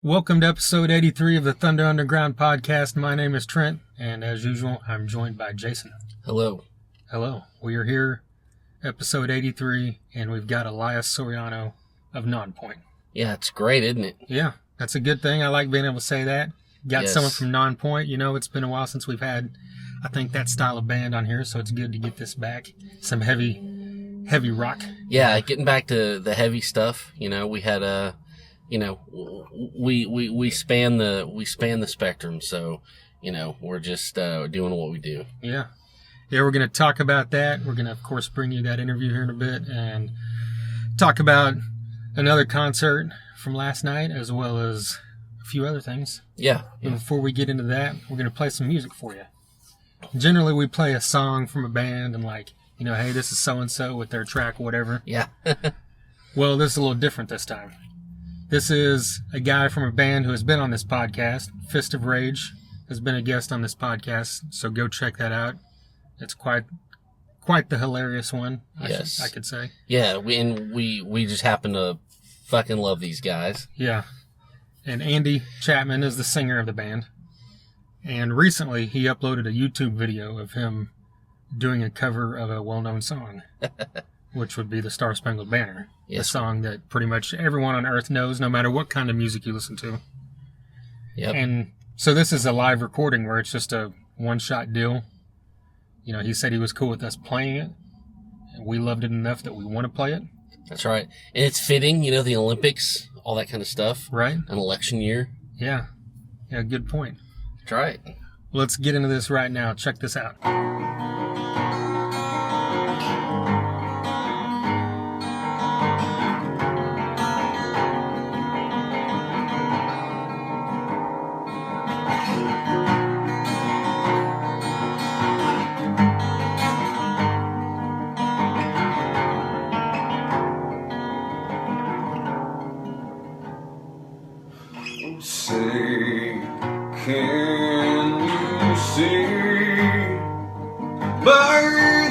Welcome to episode 83 of the Thunder Underground podcast. My name is Trent, and as usual, I'm joined by Jason. Hello. Hello. We are here, episode 83, and we've got Elias Soriano of Nonpoint. Yeah, it's great, isn't it? Yeah, that's a good thing. I like being able to say that. Got Yes. someone from Nonpoint. You know, it's been a while since we've had, I think, that style of band on here, so it's good to get this back. Some heavy rock. Yeah, getting back to the heavy stuff. You know, we had we span the spectrum. So, you know, we're just doing what we do. Yeah. Yeah, we're going to talk about that. We're going to, of course, bring you that interview here in a bit and talk about another concert from last night as well as a few other things. Yeah. And before we get into that, we're going to play some music for you. Generally, we play a song from a band and hey, this is so-and-so with their track or whatever. Yeah. Well, this is a little different this time. This is a guy from a band who has been on this podcast. Fist of Rage has been a guest on this podcast, so go check that out. It's quite the hilarious one, I could say. Yeah, we just happen to fucking love these guys. Yeah. And Andy Chapman is the singer of the band. And recently, he uploaded a YouTube video of him doing a cover of a well-known song, which would be the Star Spangled Banner. Yes. A song that pretty much everyone on Earth knows, no matter what kind of music you listen to. Yep. And so this is a live recording where it's just a one-shot deal. You know, he said he was cool with us playing it, and we loved it enough that we want to play it. That's right. And it's fitting, you know, the Olympics, all that kind of stuff. Right? An election year. Yeah. Yeah, good point. That's right. Let's get into this right now. Check this out. Say, can you see by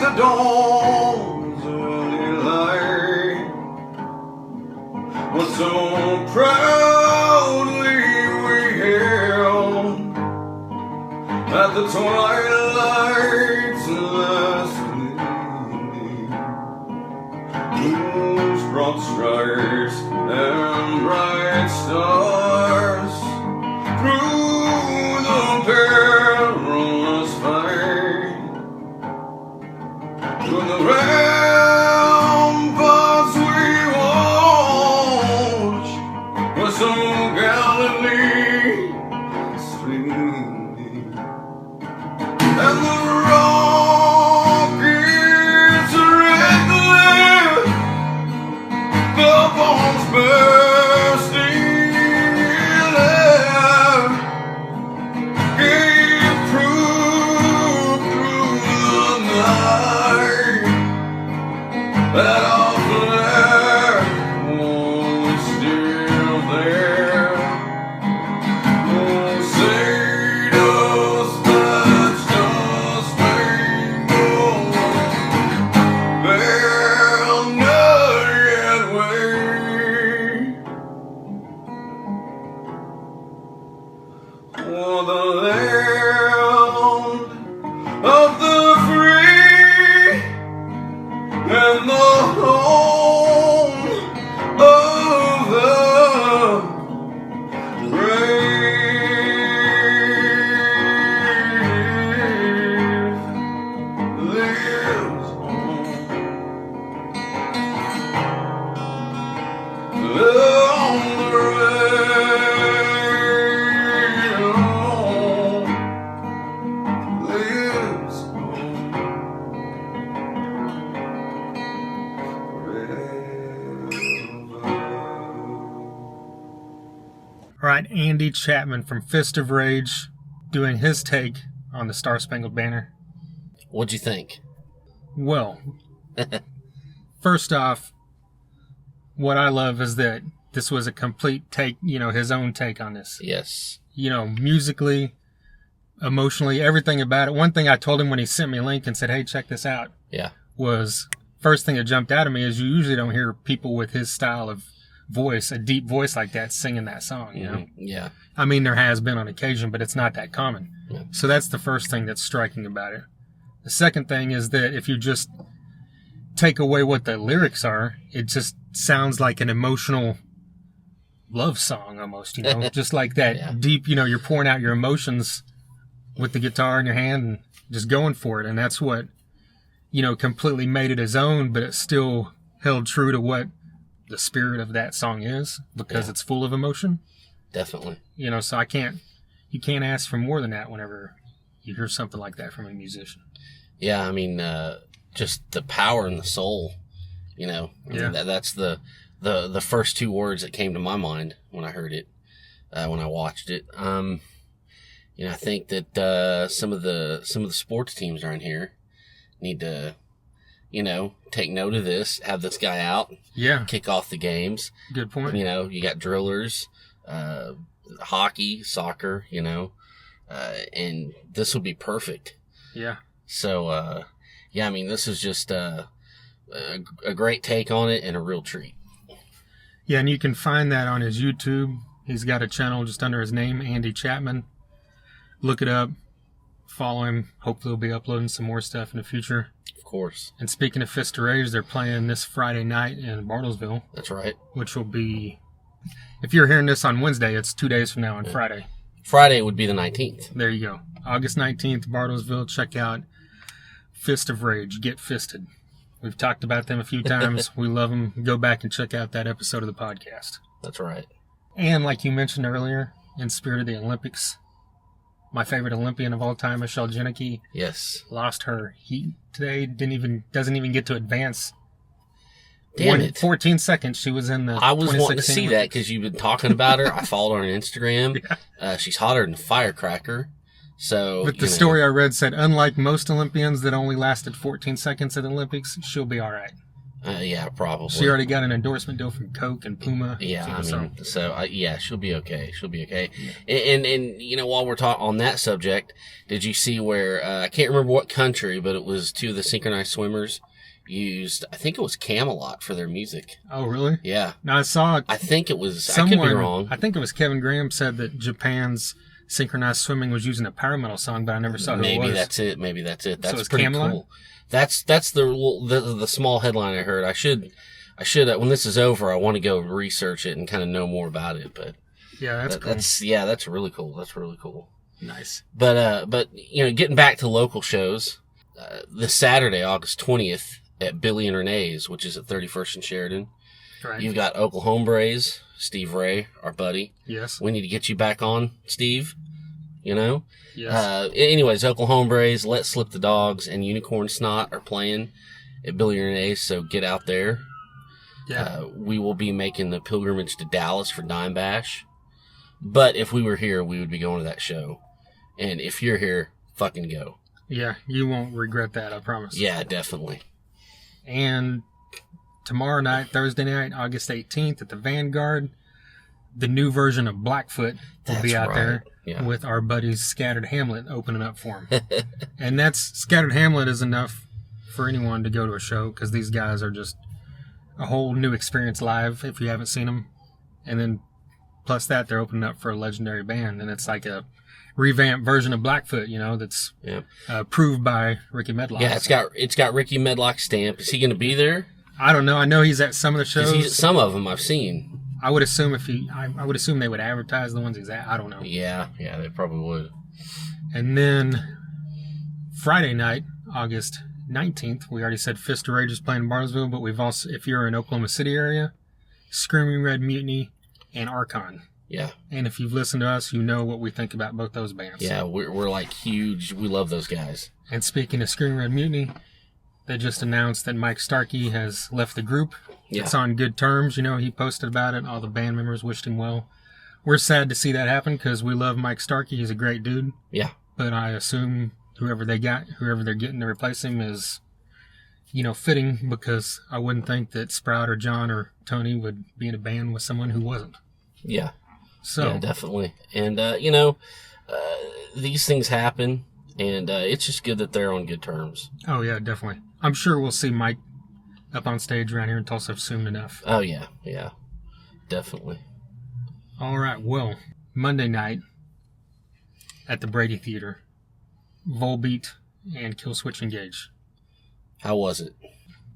the dawn's early light what so proudly we hailed at the twilight's last gleaming, moon's broad stripes and bright stars through the perilous fight, to the ramparts we watched were so gallantly streaming, and the rockets' red glare, the bombs bursting in air, gave proof through the night that our flag was still there. Oh, say does that Star Spangled Banner yet wave o'er the land of the free and the home of the brave lives on the rail lives All right, Andy Chapman from Fist of Rage doing his take on the Star Spangled Banner. What'd you think? Well, first off, what I love is that this was a complete take, his own take on this. Yes. Musically, emotionally, everything about it. One thing I told him when he sent me a link and said, hey, check this out, Yeah. was first thing that jumped out at me is you usually don't hear people with his style of voice, a deep voice like that, singing that song, you know? Mm-hmm. Yeah. I mean, there has been on occasion, but it's not that common. Yeah. So that's the first thing that's striking about it. The second thing is that if you just take away what the lyrics are, it just sounds like an emotional love song almost, you know? Just like that deep, you know, you're pouring out your emotions with the guitar in your hand and just going for it. And that's what, you know, completely made it his own, but it still held true to what the spirit of that song is, because it's full of emotion. Definitely. You know, so you can't ask for more than that whenever you hear something like that from a musician. Yeah, I mean, just the power and the soul, you know. Yeah. That's the first two words that came to my mind when I heard it, when I watched it. You know, I think that some of the sports teams around here need to, you know, take note of this, have this guy out, kick off the games. Good point. You know, you got drillers, hockey, soccer, you know, and this would be perfect. Yeah. So, yeah, I mean, this is just a great take on it and a real treat. Yeah, and you can find that on his YouTube. He's got a channel just under his name, Andy Chapman. Look it up. Follow him. Hopefully he'll be uploading some more stuff in the future. Of course. And speaking of Fist of Rage, they're playing this Friday night in Bartlesville. That's right. Which will be, if you're hearing this on Wednesday, it's 2 days from now on Friday. Friday would be the 19th. There you go. August 19th, Bartlesville. Check out Fist of Rage. Get fisted. We've talked about them a few times. We love them. Go back and check out that episode of the podcast. That's right. And like you mentioned earlier, in spirit of the Olympics, my favorite Olympian of all time, Michelle Janicki, lost her heat today. Doesn't even get to advance. Damn it. 14 seconds she was in the I was wanting to see Olympics. that because you've been talking about her. I followed her on Instagram. She's hotter than a firecracker. So, But the story I read said, unlike most Olympians that only lasted 14 seconds at the Olympics, she'll be all right. Yeah, probably. She already got an endorsement deal from Coke and Puma. Yeah, I mean, she'll be okay. She'll be okay. Yeah. And you know, while we're talking on that subject, did you see where, I can't remember what country, but it was two of the synchronized swimmers used, I think it was Camelot for their music. Oh, really? Yeah. Now I saw it. I think it was, I could be wrong. I think it was Kevin Graham said that Japan's synchronized swimming was using a power metal song, but I never saw who it was. Maybe that's it. That's so pretty Camelot? Cool. That's the small headline I heard. I should when this is over, I want to go research it and kind of know more about it. But yeah, that's cool. That's really cool. That's really cool. Nice. But you know, getting back to local shows, this Saturday, August 20th at Billy and Renee's, which is at 31st and Sheridan. Right. You've got Oklahombres, Steve Ray, our buddy. Yes. We need to get you back on, Steve. You know? Yes. Anyways, Oklahombres, Let Slip the Dogs, and Unicorn Snot are playing at Billy and Renee's, so get out there. Yeah. We will be making the pilgrimage to Dallas for Dime Bash. But if we were here, we would be going to that show. And if you're here, fucking go. Yeah, you won't regret that, I promise. Yeah, definitely. And tomorrow night, Thursday night, August 18th at the Vanguard, the new version of Blackfoot will be out there with our buddies Scattered Hamlet opening up for him. And Scattered Hamlet is enough for anyone to go to a show, because these guys are just a whole new experience live if you haven't seen them. And then plus that, they're opening up for a legendary band, and it's like a revamped version of Blackfoot, you know, that's approved by Ricky Medlock. Yeah, it's got Ricky Medlock's stamp. Is he going to be there? I don't know. I know he's at some of the shows. Some of them I've seen. I would assume I would assume they would advertise the ones he's at. I don't know. Yeah, they probably would. And then Friday night, August 19th, we already said Fist of Rage is playing in Bartlesville, but we've also, if you're in Oklahoma City area, Screaming Red Mutiny and Arkhon. Yeah. And if you've listened to us, you know what we think about both those bands. Yeah, we're like huge. We love those guys. And speaking of Screaming Red Mutiny, they just announced that Mike Starkey has left the group. Yeah. It's on good terms. You know, he posted about it. All the band members wished him well. We're sad to see that happen because we love Mike Starkey. He's a great dude. Yeah. But I assume whoever they're getting to replace him is, you know, fitting, because I wouldn't think that Sprout or John or Tony would be in a band with someone who wasn't. Yeah. So. Yeah, definitely. And, you know, these things happen, and it's just good that they're on good terms. Oh, yeah, definitely. I'm sure we'll see Mike up on stage around here in Tulsa soon enough. Oh, yeah, yeah. definitely. All right, well, Monday night at the Brady Theater, Volbeat and Killswitch Engage. How was it?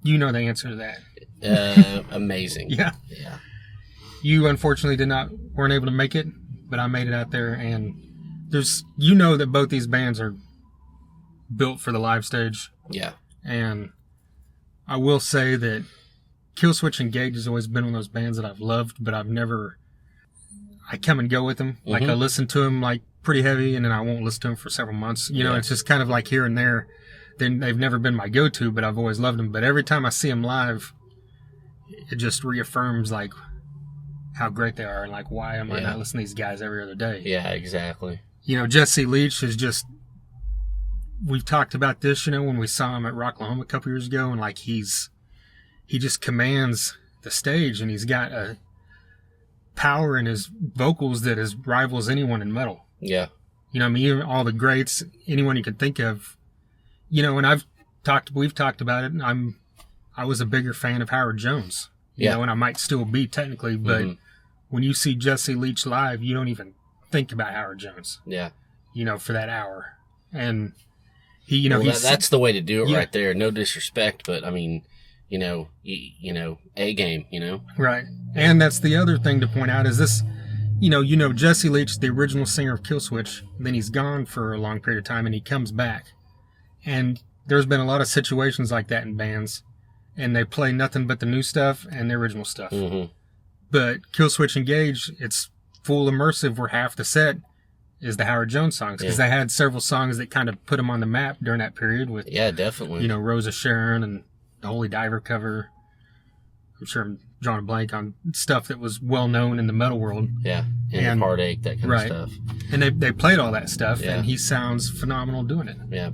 You know the answer to that. Amazing. Yeah. Yeah. You unfortunately weren't able to make it, but I made it out there, and you know that both these bands are built for the live stage. Yeah. And I will say that Killswitch Engage has always been one of those bands that I've loved, but I come and go with them. Like, I listen to them like pretty heavy, and then I won't listen to them for several months. You know, it's just kind of like here and there. They've never been my go-to, but I've always loved them. But every time I see them live, it just reaffirms like how great they are, and like, why am I not listening to these guys every other day? Yeah, exactly. You know, Jesse Leach is just, we've talked about this, you know, when we saw him at Oklahoma a couple years ago, and like he just commands the stage, and he's got a power in his vocals that rivals anyone in metal. Yeah. You know, I mean, even all the greats, anyone you can think of, you know, and we've talked about it, and I was a bigger fan of Howard Jones, you know, and I might still be technically, but when you see Jesse Leach live, you don't even think about Howard Jones. Yeah. You know, for that hour. And he, you know, that's the way to do it right there. No disrespect, but I mean, you know, A game, you know? Right. And that's the other thing to point out is this, you know, Jesse Leach, the original singer of Killswitch, then he's gone for a long period of time and he comes back. And there's been a lot of situations like that in bands, and they play nothing but the new stuff and the original stuff. But Killswitch Engage, it's full immersive where half the set is the Howard Jones songs, because they had several songs that kind of put them on the map during that period with, definitely, you know, Rosa Sharon and the Holy Diver cover. I'm sure I'm drawing a blank on stuff that was well known in the metal world. Yeah, and Heartache, that kind of stuff. And they played all that stuff, and he sounds phenomenal doing it. Yeah.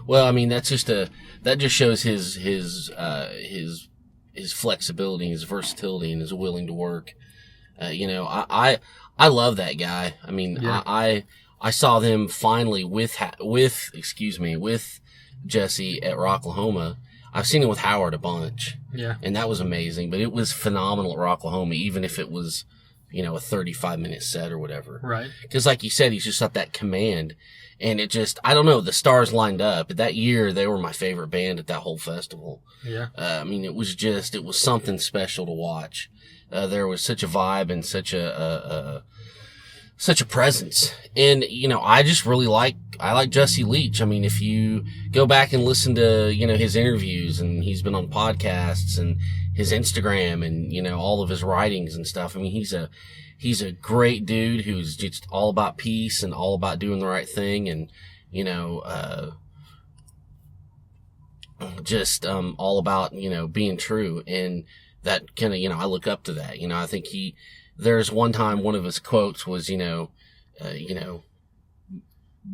Well, I mean, that just shows his flexibility, his versatility, and his willing to work. You know, I love that guy. I mean, I saw them finally with Jesse at Rocklahoma. I've seen it with Howard a bunch. Yeah. And that was amazing, but it was phenomenal at Rocklahoma, even if it was, you know, a 35-minute set or whatever. Right. Because like you said, he's just got that command. And it just, I don't know, the stars lined up. That year, they were my favorite band at that whole festival. Yeah. I mean, it was something special to watch. There was such a vibe and such a presence. And, you know, I just really like Jesse Leach. I mean, if you go back and listen to, you know, his interviews, and he's been on podcasts and his Instagram and, you know, all of his writings and stuff. I mean, he's a great dude who's just all about peace and all about doing the right thing, and, you know, all about, you know, being true. And that kind of, you know, I look up to that. You know, I think there's one time one of his quotes was, you know,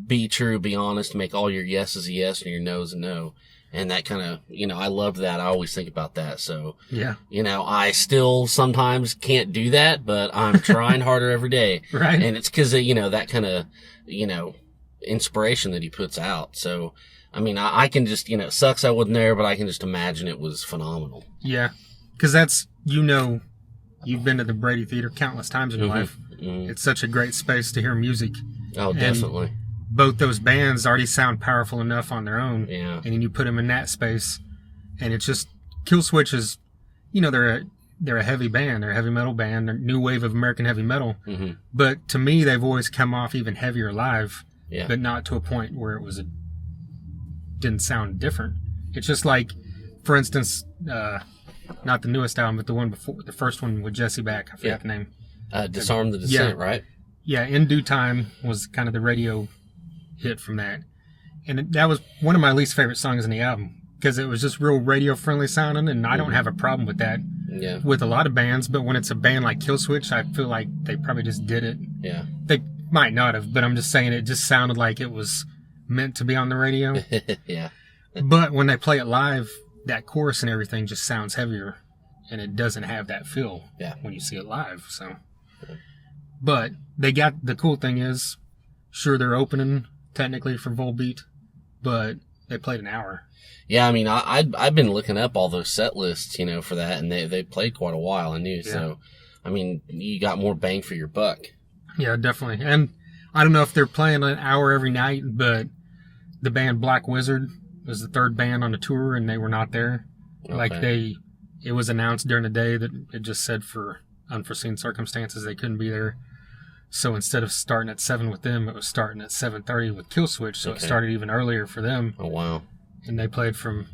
be true, be honest, make all your yeses a yes and your no's a no. And that kind of, you know, I love that. I always think about that. So, yeah, you know, I still sometimes can't do that, but I'm trying harder every day. Right. And it's because of, you know, that kind of, you know, inspiration that he puts out. So, I mean, I can just, you know, it sucks I wasn't there, but I can just imagine it was phenomenal. Yeah. Because that's, you know, you've been to the Brady Theater countless times in your life. It's such a great space to hear music. Oh, definitely. And both those bands already sound powerful enough on their own. Yeah. And then you put them in that space, and it's just, Killswitch is, you know, they're a heavy band. They're a heavy metal band. They're new wave of American heavy metal. But to me, they've always come off even heavier live. Yeah. But not to a point where it didn't sound different. It's just like, for instance, not the newest album, but the one before, the first one with Jesse back. I forgot the name. Disarm the Descent, right? Yeah, In Due Time was kind of the radio hit from that. And that was one of my least favorite songs in the album, because it was just real radio friendly sounding, and I don't have a problem with that with a lot of bands, but when it's a band like Killswitch, I feel like they probably just did it. Yeah. They might not have, but I'm just saying it just sounded like it was meant to be on the radio. Yeah. But when they play it live, that chorus and everything just sounds heavier, and it doesn't have that feel when you see it live. So, but they got, the cool thing is, sure, they're opening technically for Volbeat, but they played an hour. Yeah, I mean, I've been looking up all those set lists, you know, for that, and they played quite a while. I knew, so I mean, you got more bang for your buck. Yeah, definitely. And I don't know if they're playing an hour every night, but the band Black Wizard was the third band on the tour, and they were not there. Okay. Like it was announced during the day that it just said for unforeseen circumstances they couldn't be there. So instead of starting at 7 with them, it was starting at 7:30 with Killswitch. So it started even earlier for them. Oh, wow. And they played from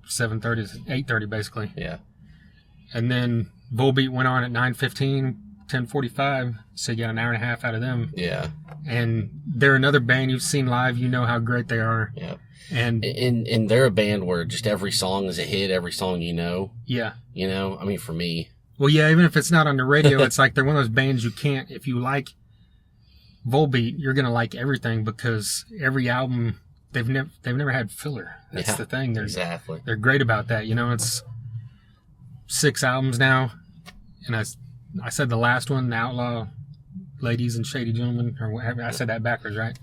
7:30 to 8:30 basically. Yeah. And then Volbeat went on at 9:15, 10:45. So you got an hour and a half out of them. Yeah. And they're another band you've seen live. You know how great they are. Yeah. And they're a band where just every song is a hit, every song you know. Yeah. You know, I mean, for me. Well, yeah, even if it's not on the radio, it's like they're one of those bands you can't, if you like Volbeat, you're going to like everything because every album, they've never had filler. That's the thing. Exactly. They're great about that. You know, it's 6 albums now. And I said the last one, The Outlaw Ladies and Shady Gentlemen, or whatever. I said that backwards, right?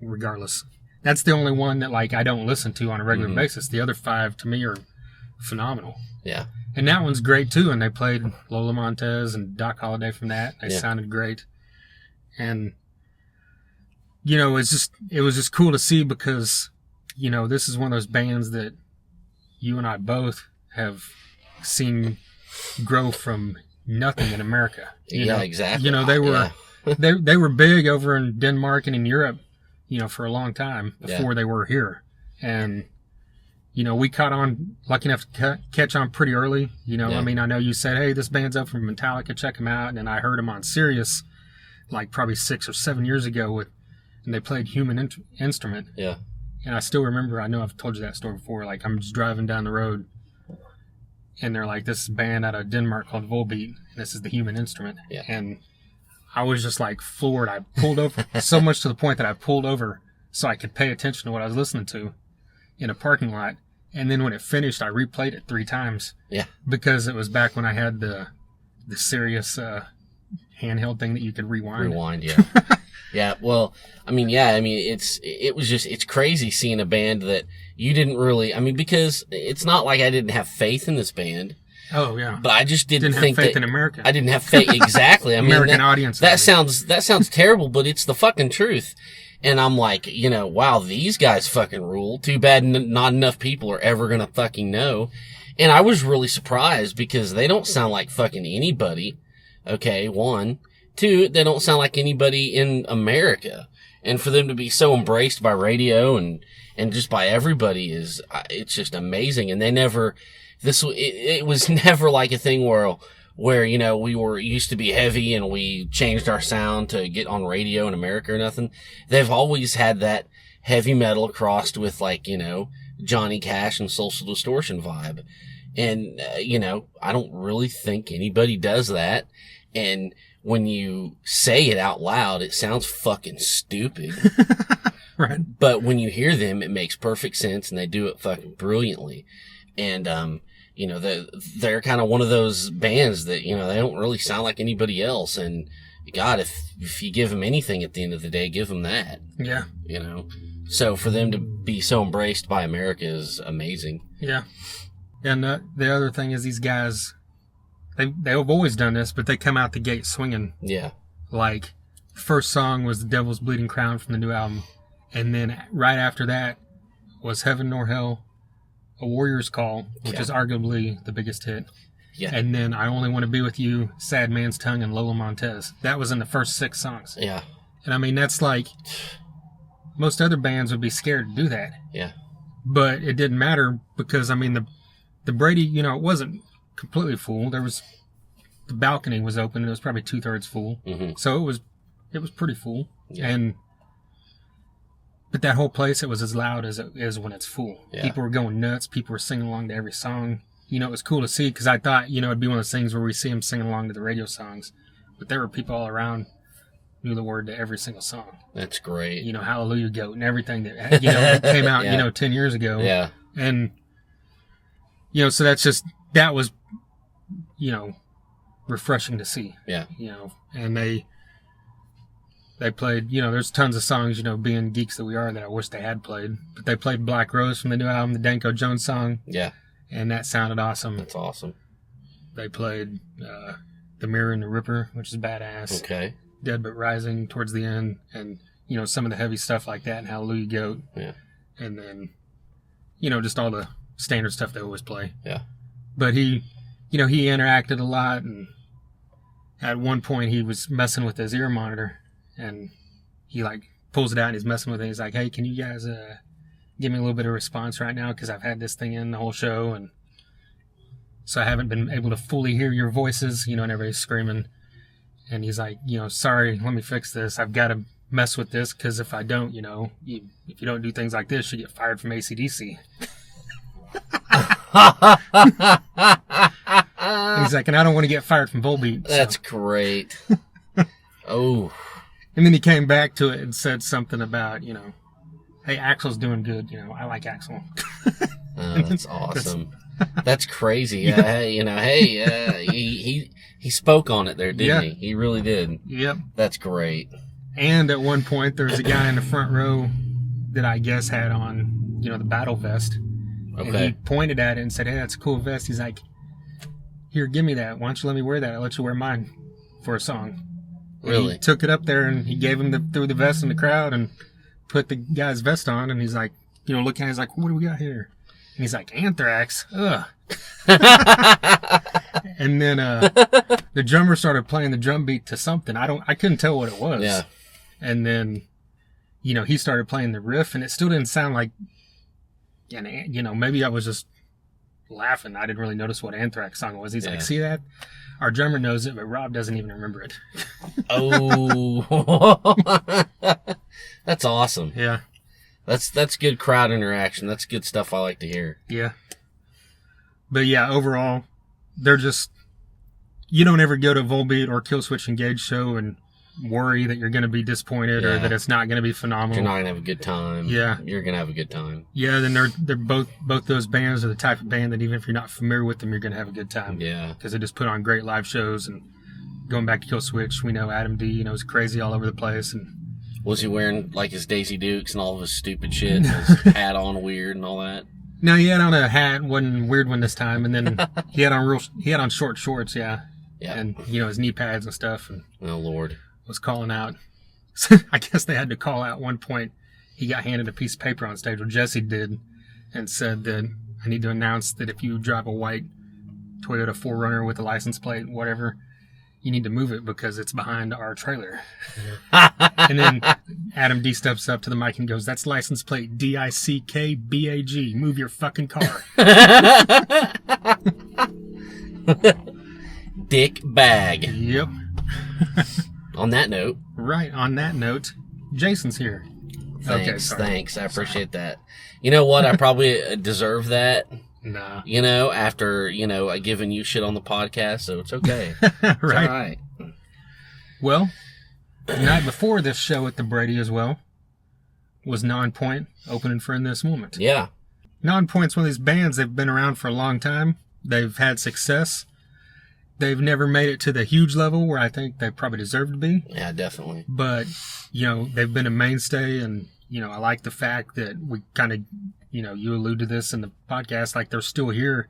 Regardless. That's the only one that, like, I don't listen to on a regular basis. The other 5, to me, are phenomenal. Yeah. And that one's great, too. And they played Lola Montez and Doc Holliday from that. They sounded great. And, you know, it was just cool to see because, you know, this is one of those bands that you and I both have seen grow from nothing in America. You know? Exactly. You know, they were they were big over in Denmark and in Europe, you know, for a long time before they were here. And, you know, we caught on, lucky enough to catch on pretty early. You know, I mean, I know you said, hey, this band's up from Metallica, check them out. And then I heard them on Sirius, like probably 6 or 7 years ago, and they played Human Instrument. Yeah. And I still remember, I know I've told you that story before, like I'm just driving down the road, and they're like, this is a band out of Denmark called Volbeat, and this is the Human Instrument. Yeah. And I was just like floored. I pulled over so much to the point that I pulled over so I could pay attention to what I was listening to in a parking lot. And then when it finished, I replayed it 3 times. Yeah. Because it was back when I had the Sirius handheld thing that you could rewind. Yeah. Yeah. Well, I mean, it's crazy seeing a band that you didn't really, I mean, because it's not like I didn't have faith in this band. Oh, yeah. But I just didn't have think faith that in America. I didn't have faith. Exactly. I mean, American audience. That sounds terrible, but it's the fucking truth. And I'm like, you know, wow, these guys fucking rule. Too bad not enough people are ever going to fucking know. And I was really surprised because they don't sound like fucking anybody. Okay, 1. 2, they don't sound like anybody in America. And for them to be so embraced by radio and just by everybody it's just amazing. And they never, it was never like a thing where, you know, we used to be heavy and we changed our sound to get on radio in America or nothing. They've always had that heavy metal crossed with, like, you know, Johnny Cash and Social Distortion vibe. And, you know, I don't really think anybody does that. And when you say it out loud, it sounds fucking stupid. Right. But when you hear them, it makes perfect sense and they do it fucking brilliantly. And, you know, they're kind of one of those bands that, you know, they don't really sound like anybody else. And God, if you give them anything at the end of the day, give them that. Yeah. You know? So for them to be so embraced by America is amazing. Yeah. And the other thing is these guys, they've always done this, but they come out the gate swinging. Yeah. Like, the first song was The Devil's Bleeding Crown from the new album. And then right after that was Heaven Nor Hell, A Warrior's Call, which is arguably the biggest hit. Yeah. And then I Only Want to Be With You, Sad Man's Tongue, and Lola Montez. That was in the first 6 songs. Yeah. And I mean, that's like, most other bands would be scared to do that. Yeah. But it didn't matter because, I mean, the Brady, you know, it wasn't completely full. The balcony was open and it was probably 2/3 full. Mm-hmm. So it was pretty full. Yeah. But that whole place, it was as loud as it is when it's full. Yeah. People were going nuts. People were singing along to every song. You know, it was cool to see because I thought, you know, it'd be one of those things where we see them singing along to the radio songs. But there were people all around who knew the word to every single song. That's great. You know, Hallelujah Goat and everything that, you know, that came out, you know, 10 years ago. Yeah. And, you know, so that was, you know, refreshing to see. Yeah. You know, and they played, you know, there's tons of songs, you know, being geeks that we are, that I wish they had played. But they played Black Rose from the new album, the Danko Jones song. Yeah. And that sounded awesome. That's awesome. They played The Mirror and the Ripper, which is badass. Okay. Dead But Rising towards the end, and some of the heavy stuff like that, and Hallelujah Goat. Yeah. And then, just all the standard stuff they always play. Yeah. But he interacted a lot, and at one point he was messing with his ear monitor, and he pulls it out and he's messing with it. He's like, "Hey, can you guys give me a little bit of response right now? Because I've had this thing in the whole show, and so I haven't been able to fully hear your voices," and everybody's screaming. And he's like, "Sorry, let me fix this. I've got to mess with this, because if I don't, if you don't do things like this, you get fired from AC/DC." And he's like, "And I don't want to get fired from Volbeat." That's great. Oh. And then he came back to it and said something about, "Hey, Axel's doing good. I like Axel." Oh, that's awesome. That's crazy. He spoke on it there, didn't he? He really did. Yep. That's great. And at one point, there was a guy in the front row that I guess had on, the battle vest. Okay. And he pointed at it and said, "Hey, that's a cool vest." He's like, "Here, give me that. Why don't you let me wear that? I'll let you wear mine for a song." And Really? he took it up there and he gave him threw the vest in the crowd and put the guy's vest on. And he's like, looking at it, he's like, "What do we got here?" And he's like, "Anthrax. Ugh." And then the drummer started playing the drum beat to something. I couldn't tell what it was. Yeah. And then, he started playing the riff, and it still didn't sound like, maybe I was just laughing. I didn't really notice what Anthrax song it was. He's like, "See that? Our drummer knows it, but Rob doesn't even remember it." Oh. That's awesome. Yeah. That's good crowd interaction. That's good stuff I like to hear. Yeah. But yeah, overall, they're just, you don't ever go to Volbeat or Killswitch Engage show and worry that you're going to be disappointed or that it's not going to be phenomenal. You're not going to have a good time. Yeah. You're going to have a good time. Yeah, then they're both those bands are the type of band that even if you're not familiar with them, you're going to have a good time. Yeah. Because they just put on great live shows. And going back to Killswitch, we know Adam D, is crazy all over the place. And was he wearing his Daisy Dukes and all of his stupid shit, his hat on weird and all that? No, he had on a hat, wasn't weird one this time, and then he had on short shorts, yeah. And his knee pads and stuff, and oh Lord, was calling out. So I guess they had to call out one point. He got handed a piece of paper on stage, or Jesse did, and said that I need to announce that if you drive a white Toyota 4Runner with a license plate, whatever, you need to move it because it's behind our trailer. And then Adam D steps up to the mic and goes, "That's license plate DICKBAG. Move your fucking car." Dick bag. Yep. On that note. Right, on that note, Jason's here. Thanks. I appreciate that. You know what? I probably deserve that. Nah. After, giving you shit on the podcast, so it's okay. It's Right. all right. Well, the night before this show at the Brady as well was Nonpoint opening for In This Moment. Yeah. Nonpoint's one of these bands. They've been around for a long time. They've had success. They've never made it to the huge level where I think they probably deserve to be. Yeah, definitely. But, they've been a mainstay, and, I like the fact that we kind of, you allude to this in the podcast, they're still here,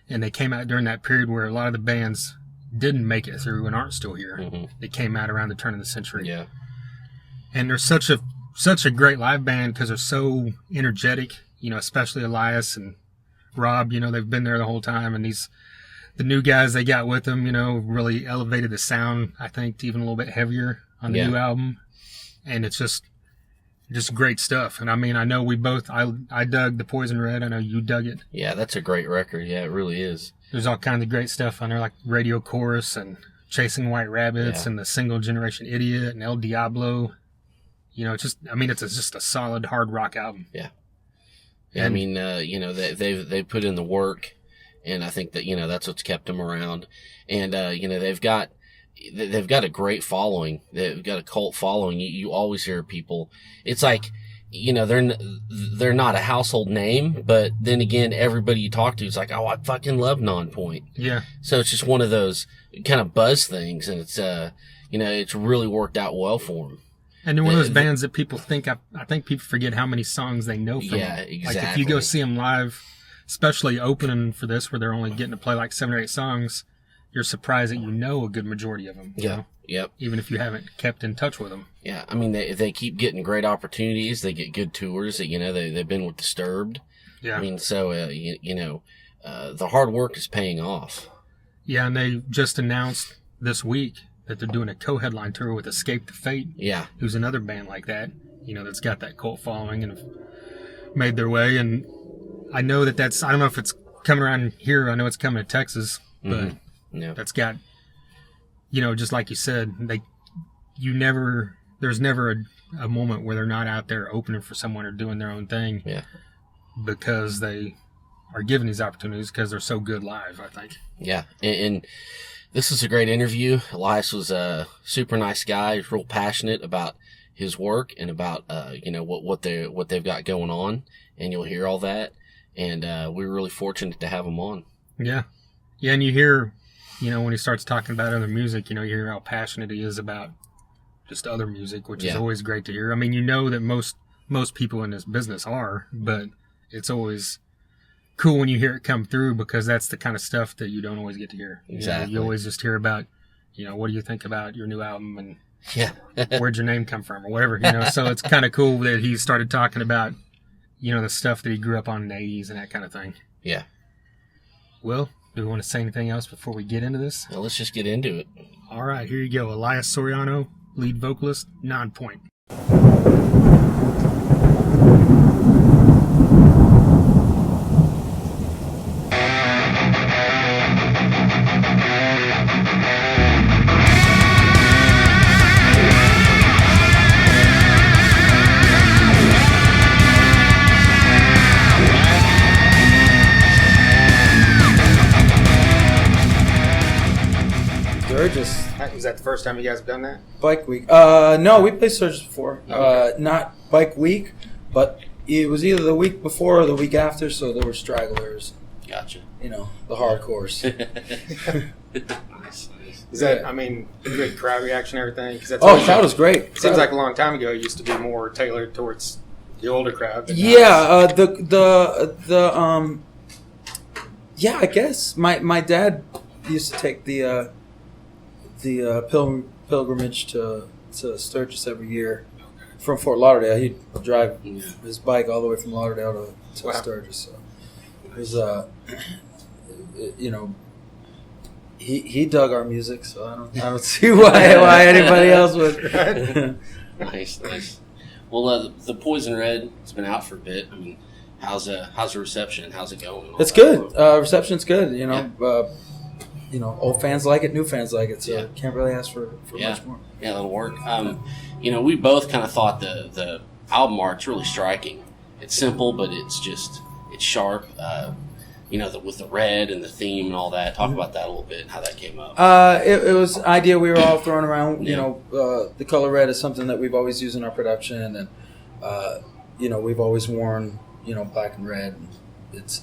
and they came out during that period where a lot of the bands didn't make it through and aren't still here. Mm-hmm. They came out around the turn of the century. Yeah. And they're such a great live band because they're so energetic, especially Elias and Rob, they've been there the whole time, and the new guys they got with them, really elevated the sound, I think, to even a little bit heavier on the new album. And it's just great stuff. And I know we both, I dug the Poison Red. I know you dug it. Yeah, that's a great record. Yeah, it really is. There's all kinds of great stuff on there, like Radio Chorus and Chasing White Rabbits and the Single Generation Idiot and El Diablo. It's just a solid hard rock album. Yeah. Yeah, and, they've put in the work, and I think that, that's what's kept them around. And, they've got a great following. They've got a cult following. You always hear people. It's like, they're not a household name, but then again, everybody you talk to is like, "Oh, I fucking love Nonpoint." Yeah. So it's just one of those kind of buzz things, and it's, it's really worked out well for them. And they're one of those bands that people think, I think people forget how many songs they know from Yeah, them. exactly. Like if you go see them live, especially opening for this where they're only getting to play 7 or 8 songs, you're surprised that you know a good majority of them. Yeah. Yep. Even if you haven't kept in touch with them. Yeah. I mean, they keep getting great opportunities. They get good tours. That they've been with Disturbed. Yeah. I mean, so the hard work is paying off. Yeah, and they just announced this week that they're doing a co-headline tour with Escape the Fate. Yeah. Who's another band like that, that's got that cult following and have made their way. And I know I don't know if it's coming around here. I know it's coming to Texas, but that's got, just like you said, there's never a moment where they're not out there opening for someone or doing their own thing. Yeah. Because they are given these opportunities because they're so good live, I think. Yeah. And this was a great interview. Elias was a super nice guy. He's real passionate about his work and about, what they've got going on. And you'll hear all that. And we were really fortunate to have him on. Yeah. Yeah, and you hear, when he starts talking about other music, you hear how passionate he is about just other music, which is always great to hear. I mean, that most people in this business are, but it's always cool when you hear it come through because that's the kind of stuff that you don't always get to hear. Exactly. You always just hear about, what do you think about your new album and where'd your name come from or whatever, So it's kind of cool that he started talking about, the stuff that he grew up on in the 80s and that kind of thing. Yeah. Well, do we want to say anything else before we get into this? Well, let's just get into it. All right, here you go. Elias Soriano, lead vocalist, Nonpoint. Sturgis. Was that the first time you guys have done that? Bike week. No, we played Sturgis before. Okay. Not bike week, but it was either the week before or the week after, so there were stragglers. Gotcha. The hardcores. Nice. Is that, good crowd reaction and everything? Cause Crowd was great. It seems like a long time ago it used to be more tailored towards the older crowd. Yeah, I guess my dad used to take the pilgrimage to Sturgis every year from Fort Lauderdale. He'd drive his bike all the way from Lauderdale to Sturgis. So it was, he dug our music, so I don't see why anybody else would. Nice. Well, the Poison Red, it's been out for a bit. I mean, how's the reception? How's it going? It's good. Reception's good. Old fans like it, new fans like it, so can't really ask for much more. Yeah, that'll work. We both kind of thought the album art's really striking. It's simple, but it's sharp. With the red and the theme and all that. Talk about that a little bit and how that came up. It was an idea we were all throwing around. The color red is something that we've always used in our production, and we've always worn black and red. It's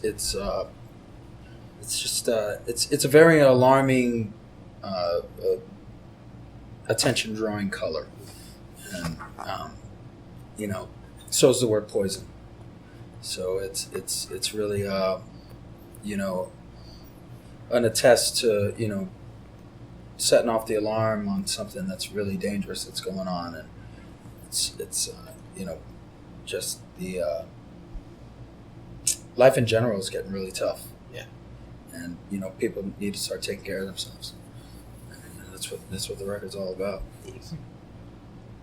just it's a very alarming, attention drawing color, and so is the word poison. So it's really an attest to setting off the alarm on something that's really dangerous that's going on, and it's just the life in general is getting really tough. And people need to start taking care of themselves. And that's what the record's all about.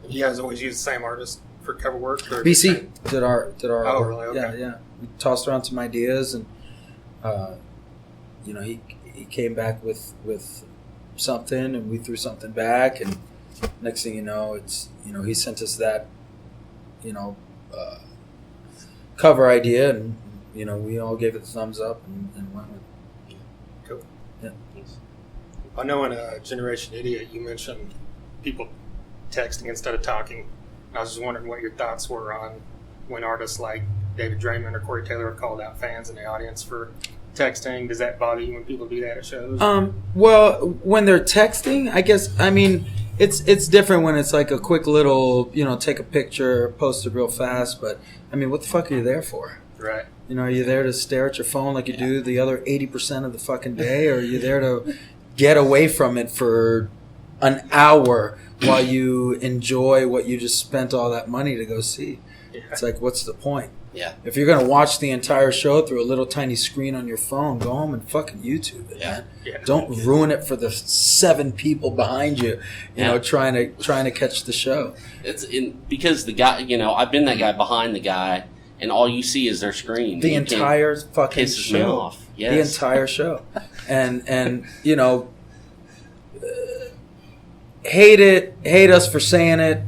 You guys always use the same artist for cover work? Or BC did our Oh, really? Okay. Yeah. We tossed around some ideas, and he came back with something, and we threw something back, and next thing you know, it's he sent us that cover idea, and we all gave it the thumbs up and went with it. Cool. Yeah. I know in Generation Idiot you mentioned people texting instead of talking. I was just wondering what your thoughts were on when artists like David Draymond or Corey Taylor have called out fans in the audience for texting. Does that bother you when people do that at shows? Well, when they're texting, I guess, it's different when it's like a quick little, take a picture, post it real fast, but what the fuck are you there for? Right. Are you there to stare at your phone like you do the other 80% of the fucking day, or are you there to get away from it for an hour while you enjoy what you just spent all that money to go see. Yeah. It's like, what's the point? Yeah. If you're going to watch the entire show through a little tiny screen on your phone, go home and fucking YouTube it, man. Yeah. Don't ruin it for the 7 people behind you, you know, trying to catch the show. Because the guy, I've been that guy behind the guy, and all you see is their screen. The entire fucking pisses show. me off. Yes. The entire show. And hate us for saying it.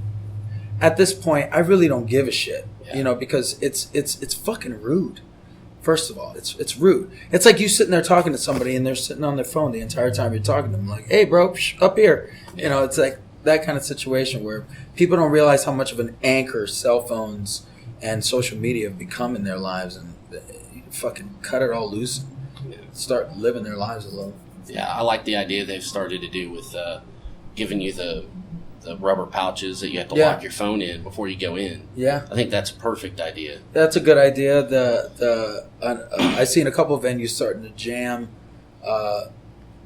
At this point, I really don't give a shit. Yeah. Because it's fucking rude. First of all, it's rude. It's like you sitting there talking to somebody and they're sitting on their phone the entire time you're talking to them. Like, hey, bro, up here. Yeah. It's like that kind of situation where people don't realize how much of an anchor cell phones and social media have become in their lives, and you fucking cut it all loose and start living their lives alone. Yeah, I like the idea they've started to do with giving you the rubber pouches that you have to lock your phone in before you go in. Yeah, I think that's a perfect idea. that's a good idea. I've seen a couple of venues starting to jam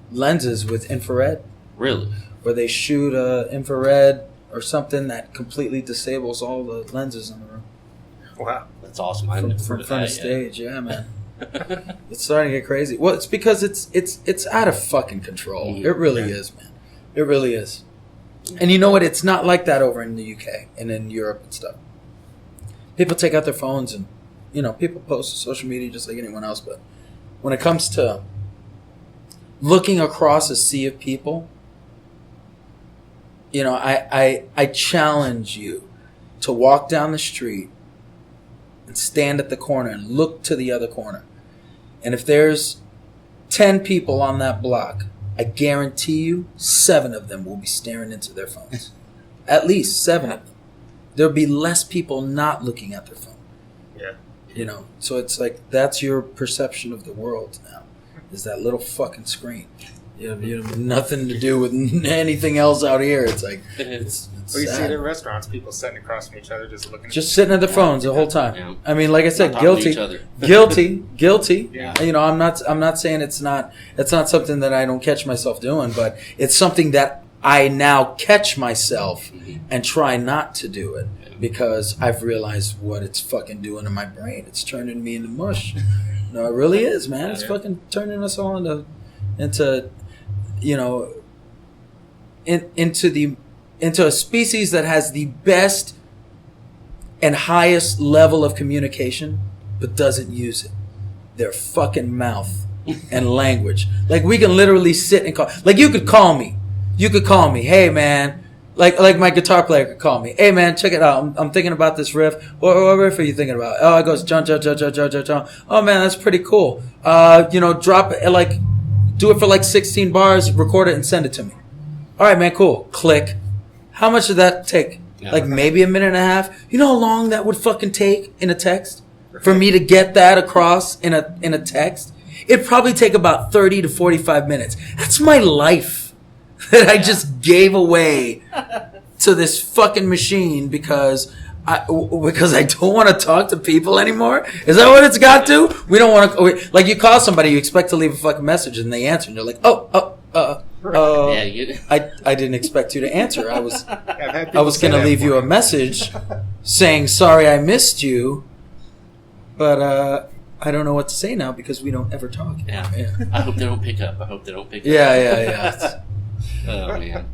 lenses with infrared. Really? Where they shoot infrared or something that completely disables all the lenses in the room. Wow. That's awesome. I From haven't heard of front that of stage, yeah, man. It's starting to get crazy. Well, it's because it's out of fucking control. Mhm. It really is, man. It really is. And you know what? It's not like that over in the UK and in Europe and stuff. People take out their phones and, people post to social media just like anyone else. But when it comes to looking across a sea of people, I challenge you to walk down the street and stand at the corner and look to the other corner. And if there's 10 people on that block, I guarantee you 7 of them will be staring into their phones. At least 7 of them. There'll be less people not looking at their phone. Yeah. So it's like that's your perception of the world now, is that little fucking screen. You have nothing to do with anything else out here. It's like it's Well, you see sad. it at restaurants, people sitting across from each other, just looking. Just sitting at their phones the whole time. Yeah. I mean, like I said, Not talking to each other. guilty. Yeah. I'm not saying it's not something that I don't catch myself doing, but it's something that I now catch myself and try not to do it because I've realized what it's fucking doing to my brain. It's turning me into mush. No, it really is, man. It's fucking turning us all into into a species that has the best and highest level of communication, but doesn't use it. Their fucking mouth and language. Like we can literally sit and call. Like you could call me. Hey man. Like my guitar player could call me. Hey man, check it out. I'm thinking about this riff. What riff are you thinking about? Oh, it goes John. Oh man, that's pretty cool. Drop it do it for 16 bars, record it and send it to me. All right, man, cool. Click. How much did that take? Yeah. Maybe a minute and a half. You know how long that would fucking take in a text? For me to get that across in a text? It'd probably take about 30 to 45 minutes. That's my life that I just gave away to this fucking machine because I don't want to talk to people anymore. Is that what it's got to? We don't want to. Like you call somebody, you expect to leave a fucking message, and they answer, and you're like, I didn't expect you to answer. I was going to leave you a message saying sorry I missed you, but I don't know what to say now because we don't ever talk. Yeah. I hope they don't pick up. Yeah. Oh man.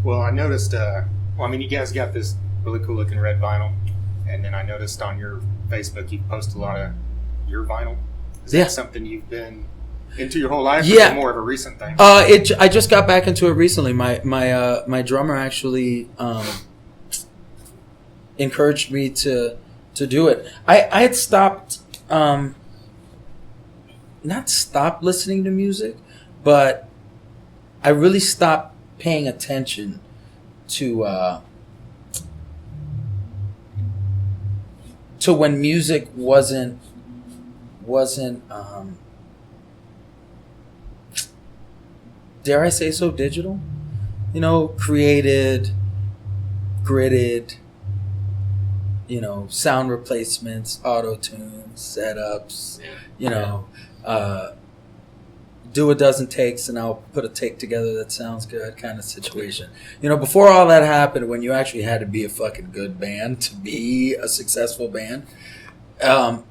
Well, I noticed. You guys got this really cool looking red vinyl, and then I noticed on your Facebook you post a lot of your vinyl. Is that something you've been into your whole life? Or is it more of a recent thing? I just got back into it recently. My drummer actually encouraged me to do it. I had stopped, not stopped listening to music, but I really stopped paying attention to when music wasn't dare I say so, digital? Created, gridded, sound replacements, auto-tunes, setups, do a dozen takes and I'll put a take together that sounds good kind of situation. You know, before all that happened, when you actually had to be a fucking good band to be a successful band, I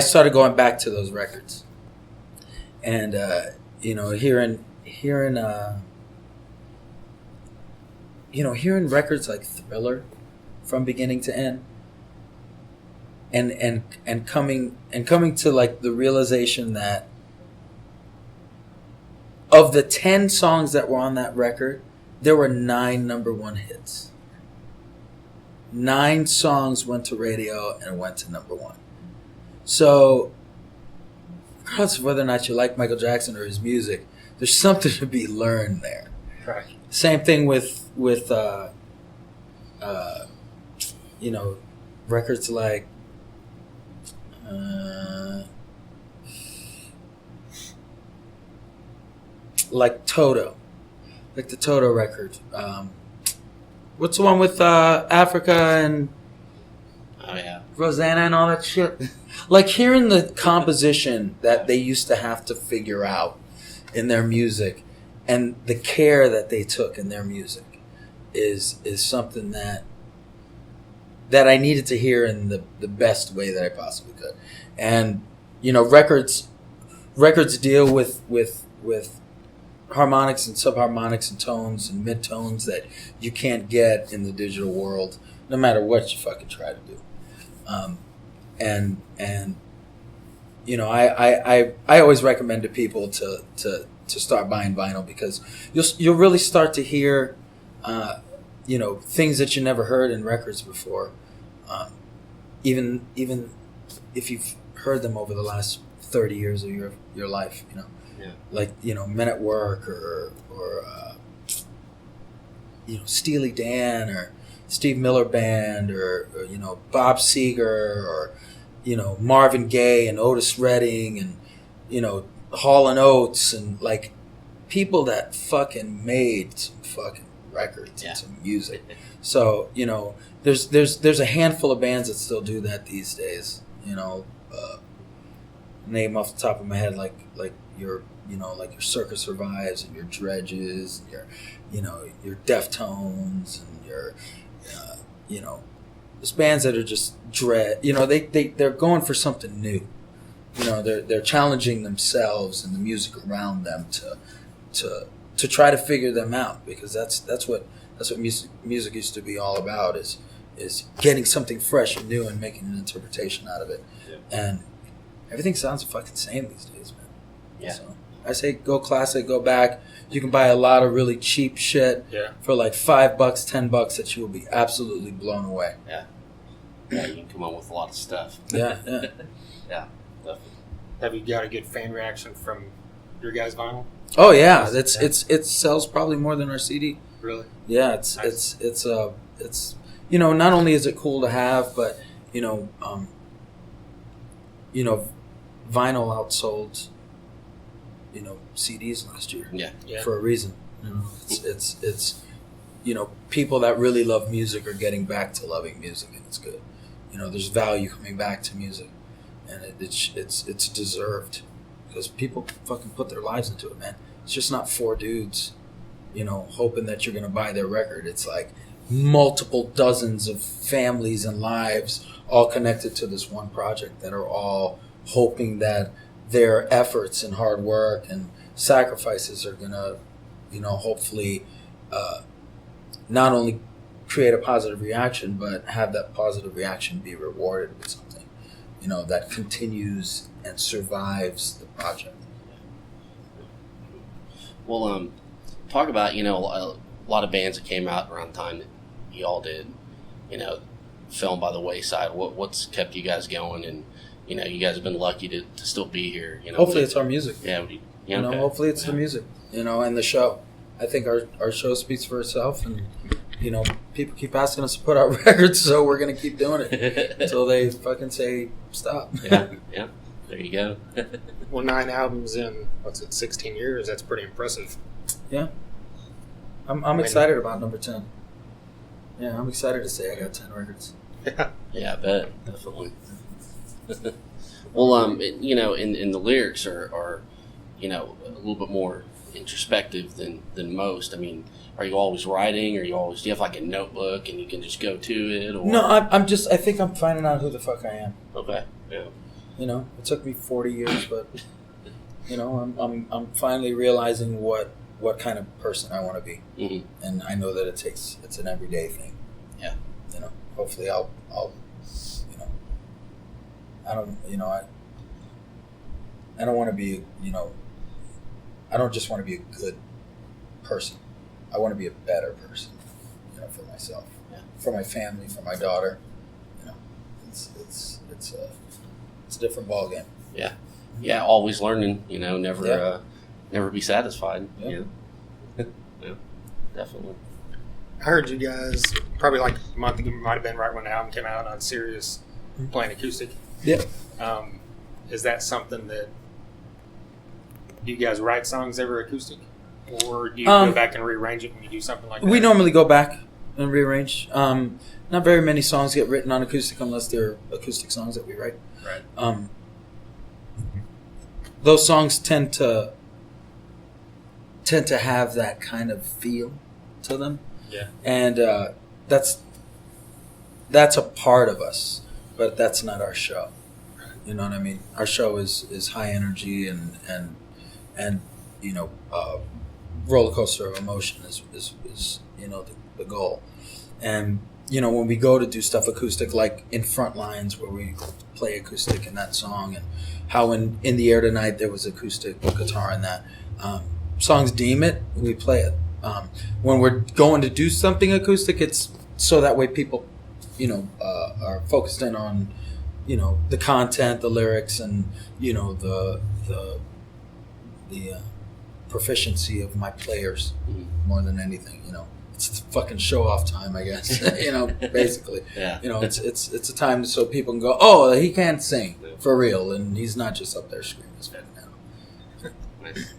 started going back to those records. And, you know, hearing records like Thriller from beginning to end, and coming to like the realization that of the 10 songs that were on that record, there were 9 number 1 hits. 9 songs went to radio and went to number 1. So, regardless of whether or not you like Michael Jackson or his music, there's something to be learned there. Right. Same thing with you know, records like Toto, like the Toto record. What's the one with Africa and Oh yeah. Rosanna and all that shit? Like hearing the composition that they used to have to figure out in their music and the care that they took in their music is something that I needed to hear in the best way that I possibly could. And, you know, records deal with harmonics and subharmonics and tones and midtones that you can't get in the digital world, no matter what you fucking try to do. And you know, I always recommend to people to start buying vinyl because you'll really start to hear, you know, things that you never heard in records before. Even if you've heard them over the last 30 years of your life, you know, like, you know, Men at Work or you know, Steely Dan or Steve Miller Band or you know, Bob Seger or, you know, Marvin Gaye and Otis Redding and, you know, Hall and Oates and like people that fucking made some fucking records and some music. So, you know, there's a handful of bands that still do that these days. You know, name off the top of my head like your, you know, like your Circus Survives and your Dredges and your, you know, your Deftones and your, you know, there's bands that are just you know, they're going for something new. You know, they're challenging themselves and the music around them to try to figure them out, because that's what music used to be all about, is getting something fresh and new and making an interpretation out of it. Yeah. And everything sounds fucking same these days, man. Yeah. So I say go classic, go back. You can buy a lot of really cheap shit for like $5, $10 that you will be absolutely blown away. Yeah. Yeah, you can come up with a lot of stuff. Yeah. Yeah, definitely. Have you got a good fan reaction from your guys' vinyl? Oh yeah, it sells probably more than our CD. Really? Yeah, it's you know, not only is it cool to have, but you know, vinyl outsold, you know, CDs last year. Yeah. For a reason. You know, it's you know, people that really love music are getting back to loving music, and it's good. You know, there's value coming back to music, and it's deserved, because people fucking put their lives into it, man. It's just not 4 dudes, you know, hoping that you're gonna buy their record. It's like multiple dozens of families and lives all connected to this one project that are all hoping that their efforts and hard work and sacrifices are gonna, you know, hopefully not only create a positive reaction, but have that positive reaction be rewarded with something, you know, that continues and survives the project. Well, talk about, you know, a lot of bands that came out around the time that you all did, you know, fell by the wayside. What's kept you guys going? And, you know, you guys have been lucky to still be here. You know, hopefully it's our music. Yeah. You know, hopefully it's the music, you know, and the show. I think our show speaks for itself, and, you know, people keep asking us to put out records, so we're going to keep doing it until they fucking say stop. Yeah. There you go. Well, 9 albums in, 16 years? That's pretty impressive. Yeah. I'm excited about number 10. Yeah, I'm excited to say I got 10 records. Yeah, I bet. Definitely. Well, you know, and the lyrics are, you know, a little bit more introspective than most. I mean, are you always writing? Do you have like a notebook and you can just go to it? Or? No, I think I'm finding out who the fuck I am. Okay. Yeah. You know, it took me 40 years, but you know, I'm finally realizing what kind of person I want to be, and I know that it's an everyday thing. Yeah. You know, hopefully I'll you know, I don't want to be, you know, I don't just want to be a good person. I want to be a better person, you know, for myself, for my family, for my daughter. You know, it's a different ballgame. Yeah. Yeah. Always learning, you know, never be satisfied. Yeah. Yeah. Yeah. Definitely. I heard you guys probably like a month ago, might have been right when the album came out on Sirius, playing acoustic. Yeah. Is that something that, do you guys write songs ever acoustic? Or do you go back and rearrange it when you do something like that? We normally go back and rearrange. Not very many songs get written on acoustic unless they're acoustic songs that we write. Right. Those songs tend to have that kind of feel to them. Yeah. And that's a part of us, but that's not our show. You know what I mean? Our show is high energy and you know, roller coaster of emotion is you know, the goal. And you know, when we go to do stuff acoustic, like in Front Lines where we play acoustic in that song, and how in the Air Tonight there was acoustic guitar in that. Songs deem it, we play it. When we're going to do something acoustic, it's so that way people, you know, are focused in on, you know, the content, the lyrics, and you know, the proficiency of my players more than anything. You know, it's fucking show off time, I guess. You know, basically. Yeah. You know, it's a time so people can go, oh, he can sing for real, and he's not just up there screaming his fucking out. Nice.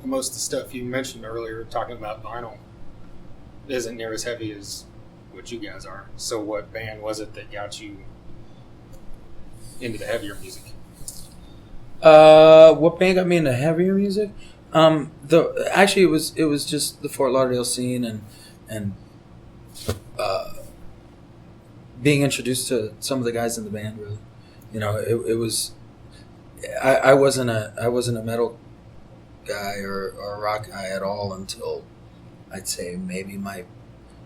Most of the stuff you mentioned earlier, talking about vinyl, isn't near as heavy as what you guys are. So what band was it that got you into the heavier music? What band got me into heavier music? Actually it was just the Fort Lauderdale scene and being introduced to some of the guys in the band. Really, you know, it was. I wasn't a metal guy or a rock guy at all until I'd say maybe my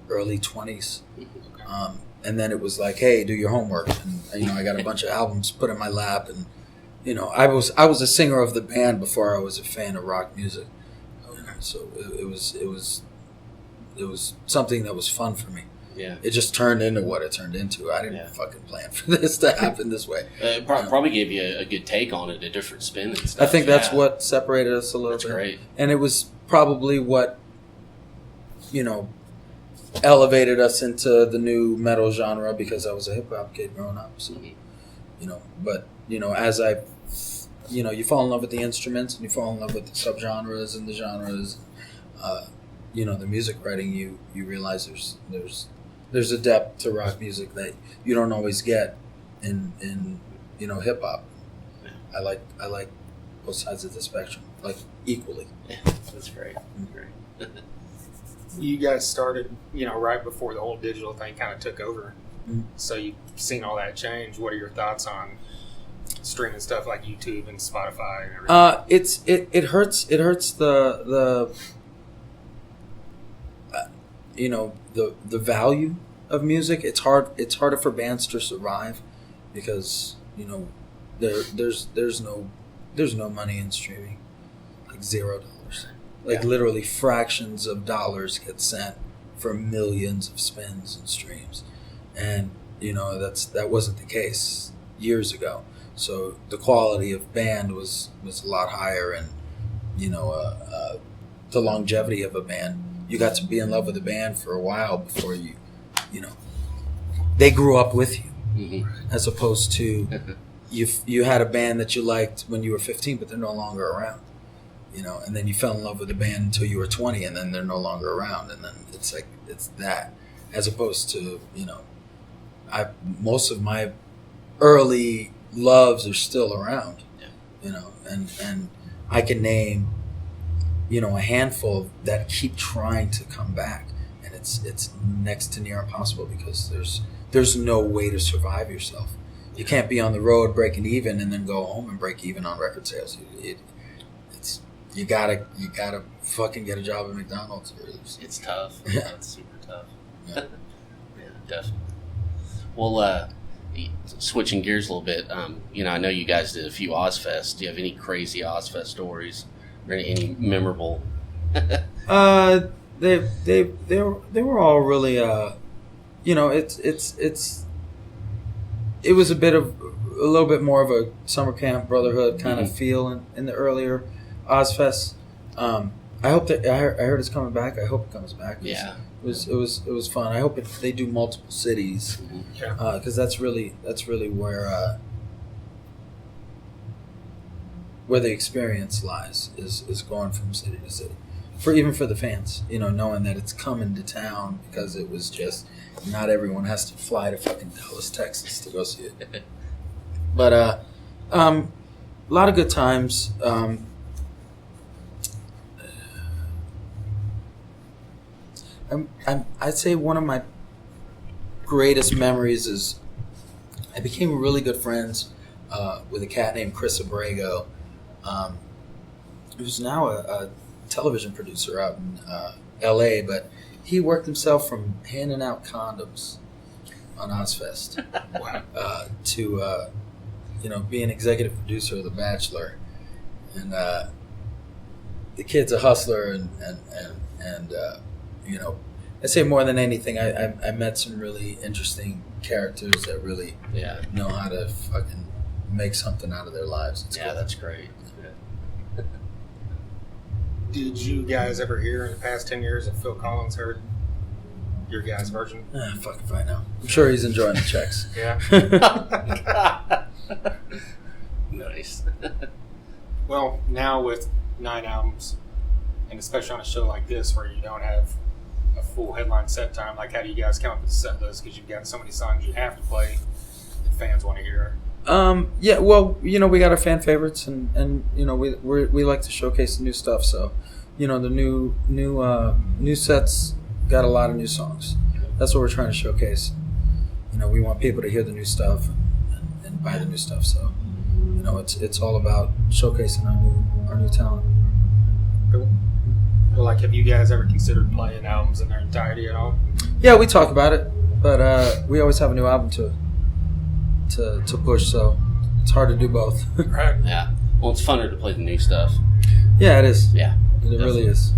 early 20s. And then it was like, hey, do your homework. And you know, I got a bunch of albums put in my lap, and you know, I was a singer of the band before I was a fan of rock music. So it was something that was fun for me. Yeah. It just turned into what it turned into. I didn't fucking plan for this to happen this way. It probably gave you a good take on it, a different spin and stuff. I think that's what separated us a little bit. Great. And it was probably what, you know, elevated us into the new metal genre, because I was a hip hop kid growing up. So, you know, but, you know, as you fall in love with the instruments and you fall in love with the subgenres and the genres, you know, the music writing, you realize there's a depth to rock music that you don't always get in you know, hip hop. Yeah. I like both sides of the spectrum, like equally. Yeah, that's great. Great. You guys started, you know, right before the whole digital thing kind of took over. Mm-hmm. So you've seen all that change. What are your thoughts on streaming stuff like YouTube and Spotify and everything? It hurts the you know, the value of music. It's harder for bands to survive because, you know, there's no money in streaming, like $0. Like literally fractions of dollars get sent for millions of spins and streams, and you know, that wasn't the case years ago. So the quality of band was a lot higher, and you know, the longevity of a band. You got to be in love with a band for a while before you know, they grew up with you, as opposed to you had a band that you liked when you were 15, but they're no longer around. You know, and then you fell in love with a band until you were 20, and then they're no longer around, and then it's like it's that, as opposed to, you know, most of my early loves are still around. Yeah. You know, and I can name, you know, a handful that keep trying to come back, and it's next to near impossible because there's no way to survive yourself. You can't be on the road breaking even and then go home and break even on record sales. You gotta fucking get a job at McDonald's. It's tough. Yeah. It's super tough. Yeah. Yeah, definitely. Well, switching gears a little bit, you know, I know you guys did a few Ozzfest. Do you have any crazy Ozzfest stories or any memorable? They were all really, you know, it was a little bit more of a summer camp brotherhood kind of feel in the earlier Ozzfest. I hope that I heard it's coming back. I hope it comes back. Yeah. It was fun. I hope they do multiple cities, because that's really where the experience lies is going from city to city, even for the fans, you know, knowing that it's coming to town, because it was just not everyone has to fly to fucking Dallas, Texas to go see it. But a lot of good times. I'd say one of my greatest memories is I became really good friends with a cat named Chris Abrego, who's now a television producer out in L.A., but he worked himself from handing out condoms on Ozzfest to you know, be an executive producer of The Bachelor, and the kid's a hustler, and you know, I say more than anything, I met some really interesting characters that really know how to fucking make something out of their lives. It's cool. That's great. Yeah. Did you guys ever hear in the past 10 years if Phil Collins heard your guys' version? Fuck if I know. I'm sure he's enjoying the checks. Yeah. Nice. Well, now with 9 albums, and especially on a show like this where you don't have a full headline set time, like how do you guys come up with the set list? Because you've got so many songs you have to play that fans want to hear. Yeah, well, you know, we got our fan favorites, and you know, we like to showcase the new stuff. So, you know, the new sets got a lot of new songs. That's what we're trying to showcase. You know, we want people to hear the new stuff and buy the new stuff. So, you know, it's all about showcasing our new talent. Cool. Well, like, have you guys ever considered playing albums in their entirety at all? Yeah, we talk about it, but we always have a new album to push, so it's hard to do both. Right. Yeah. Well, it's funner to play the new stuff. Yeah, it is. Yeah. It really is.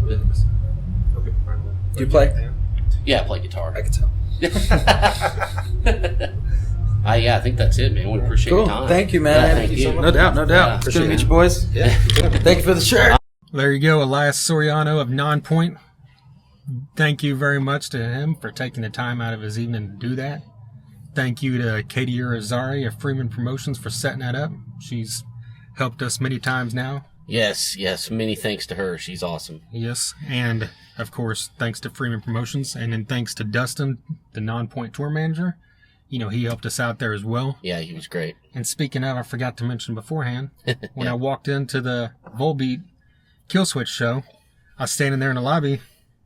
Okay. Do you play? Yeah, I play guitar. I can tell. I think that's it, man. We appreciate your time. Thank you, man. Yeah, thank you. No doubt. Yeah, It's good to meet you, boys. Yeah. Thank you for the shirt. There you go, Elias Soriano of Nonpoint. Thank you very much to him for taking the time out of his evening to do that. Thank you to Katie Urizari of Freeman Promotions for setting that up. She's helped us many times now. Yes. Many thanks to her. She's awesome. Yes, and of course, thanks to Freeman Promotions, and then thanks to Dustin, the Nonpoint tour manager. You know, he helped us out there as well. Yeah, he was great. And speaking of, I forgot to mention beforehand, when I walked into the Volbeat Killswitch show, I was standing there in the lobby,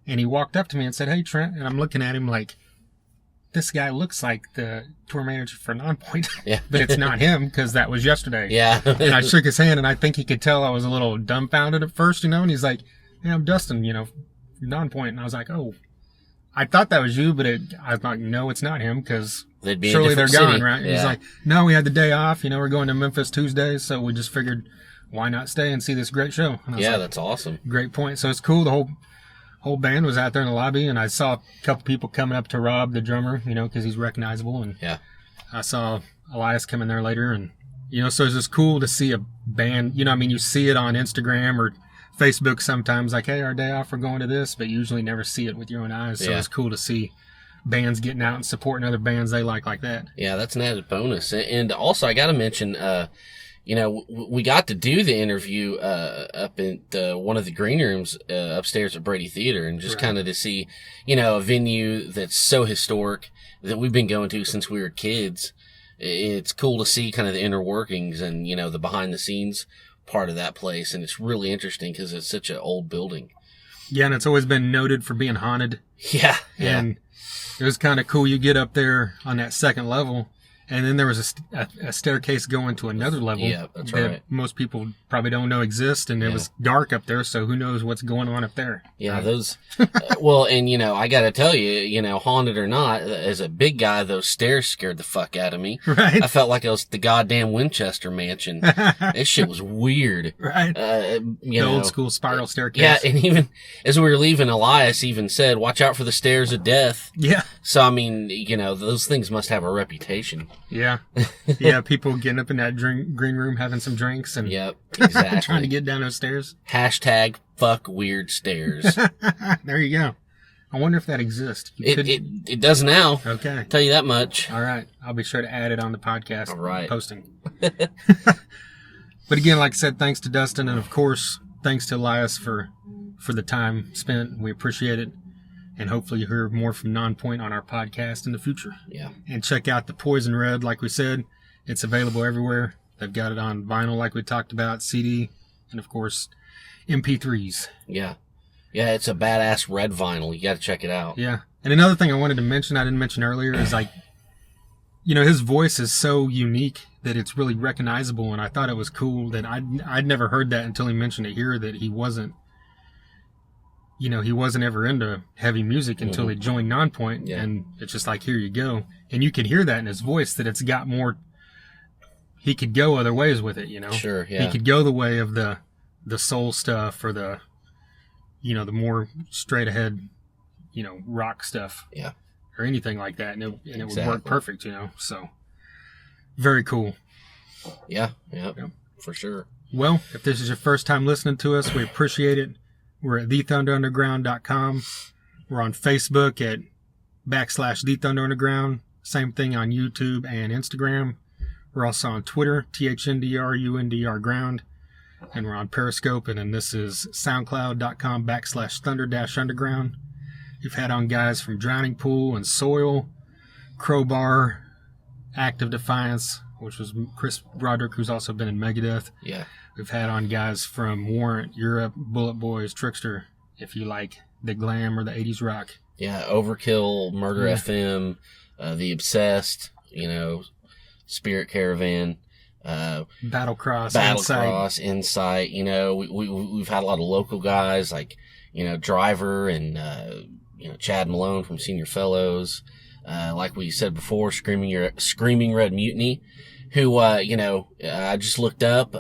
and he walked up to me and said, "Hey, Trent," and I'm looking at him like, this guy looks like the tour manager for Nonpoint, but it's not him, because that was yesterday. Yeah. And I shook his hand, and I think he could tell I was a little dumbfounded at first, you know, and he's like, "Hey, I'm Dustin, you know, from Nonpoint." And I was like, "Oh, I thought that was you," but I was like, "No, it's not him, because surely they're gone, right?" And he's like, "No, we had the day off, you know, we're going to Memphis Tuesday, so we just figured, why not stay and see this great show?" And I was like, that's awesome. Great point. So it's cool. The whole band was out there in the lobby, and I saw a couple people coming up to Rob, the drummer, you know, because he's recognizable. And I saw Elias come in there later, and, you know, so it's just cool to see a band, you know, I mean, you see it on Instagram or Facebook sometimes, like, "Hey, our day off, we're going to this," but you usually never see it with your own eyes. So it's cool to see bands getting out and supporting other bands they like that. Yeah, that's an added bonus. And also, I got to mention, you know, we got to do the interview up in one of the green rooms upstairs at Brady Theater, and just kind of to see, you know, a venue that's so historic that we've been going to since we were kids, it's cool to see kind of the inner workings and, you know, the behind the scenes part of that place. And it's really interesting because it's such an old building. Yeah, and it's always been noted for being haunted. Yeah. And it was kind of cool. You get up there on that second level, and then there was a staircase going to another level. Yeah, that's that right. most people probably don't know exist, and it was dark up there, so who knows what's going on up there. Yeah, right? those. Well, and, you know, I got to tell you, you know, haunted or not, as a big guy, those stairs scared the fuck out of me. Right. I felt like I was at the goddamn Winchester Mansion. This shit was weird. Right. You know, old school spiral staircase. Yeah, and even as we were leaving, Elias even said, "Watch out for the stairs of death." Yeah. So, I mean, you know, those things must have a reputation. Yeah. Yeah, people getting up in that green room having some drinks and Yep, exactly. trying to get down those stairs. Hashtag fuck weird stairs. There you go. I wonder if that exists. It does now. Okay. Tell you that much. All right. I'll be sure to add it on the podcast. All right. Posting. But again, like I said, thanks to Dustin, and of course, thanks to Elias for the time spent. We appreciate it. And hopefully you hear more from Nonpoint on our podcast in the future. Yeah. And check out the Poison Red, like we said. It's available everywhere. They've got it on vinyl, like we talked about, CD, and of course, MP3s. Yeah. Yeah, it's a badass red vinyl. You got to check it out. Yeah. And another thing I wanted to mention, I didn't mention earlier, is like, you know, his voice is so unique that it's really recognizable. And I thought it was cool that I'd never heard that until he mentioned it here, that he wasn't ever into heavy music until he joined Nonpoint. Yeah. And it's just like, here you go. And you can hear that in his voice, that it's got more, he could go other ways with it, you know? Sure, yeah. He could go the way of the soul stuff or the, you know, the more straight ahead, you know, rock stuff. Yeah. Or anything like that. And it would Exactly. work perfect, you know? So, very cool. Yeah, for sure. Well, if this is your first time listening to us, we appreciate it. We're at thethunderunderground.com. We're on Facebook at /thethunderunderground. Same thing on YouTube and Instagram. We're also on Twitter, THNDRUNDR ground. And we're on Periscope, and then this is soundcloud.com /thunder-underground. We've had on guys from Drowning Pool and Soil, Crowbar, Act of Defiance, which was Chris Broderick, who's also been in Megadeth. Yeah. We've had on guys from Warrant, Europe, Bullet Boys, Trickster, if you like the glam or the 80s rock. Yeah, Overkill, Murder Yeah. FM, The Obsessed, you know, Spirit Caravan, Battlecross, Insight. You know, we've had a lot of local guys like, you know, Driver and, you know, Chad Malone from Senior Fellows. Like we said before, Screaming Red Mutiny, who, you know, I just looked up.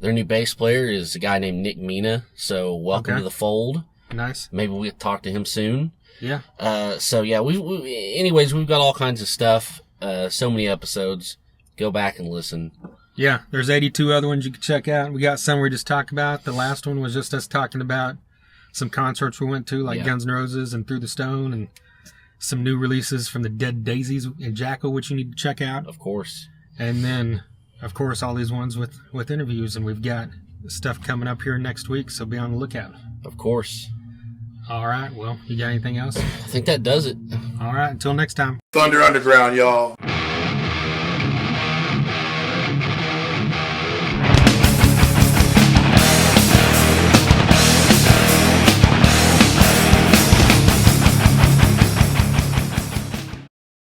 Their new bass player is a guy named Nick Mina. So welcome to the fold. Nice. Maybe we'll talk to him soon. Yeah. So yeah, anyways, we've got all kinds of stuff. So many episodes. Go back and listen. Yeah, there's 82 other ones you can check out. We got some we just talked about. The last one was just us talking about some concerts we went to, like Guns N' Roses and Through the Stone, and some new releases from the Dead Daisies and Jackal, which you need to check out. Of course. And then, of course, all these ones with interviews, and we've got stuff coming up here next week, so be on the lookout. Of course. All right, well, you got anything else? I think that does it. All right, until next time. Thunder Underground, y'all.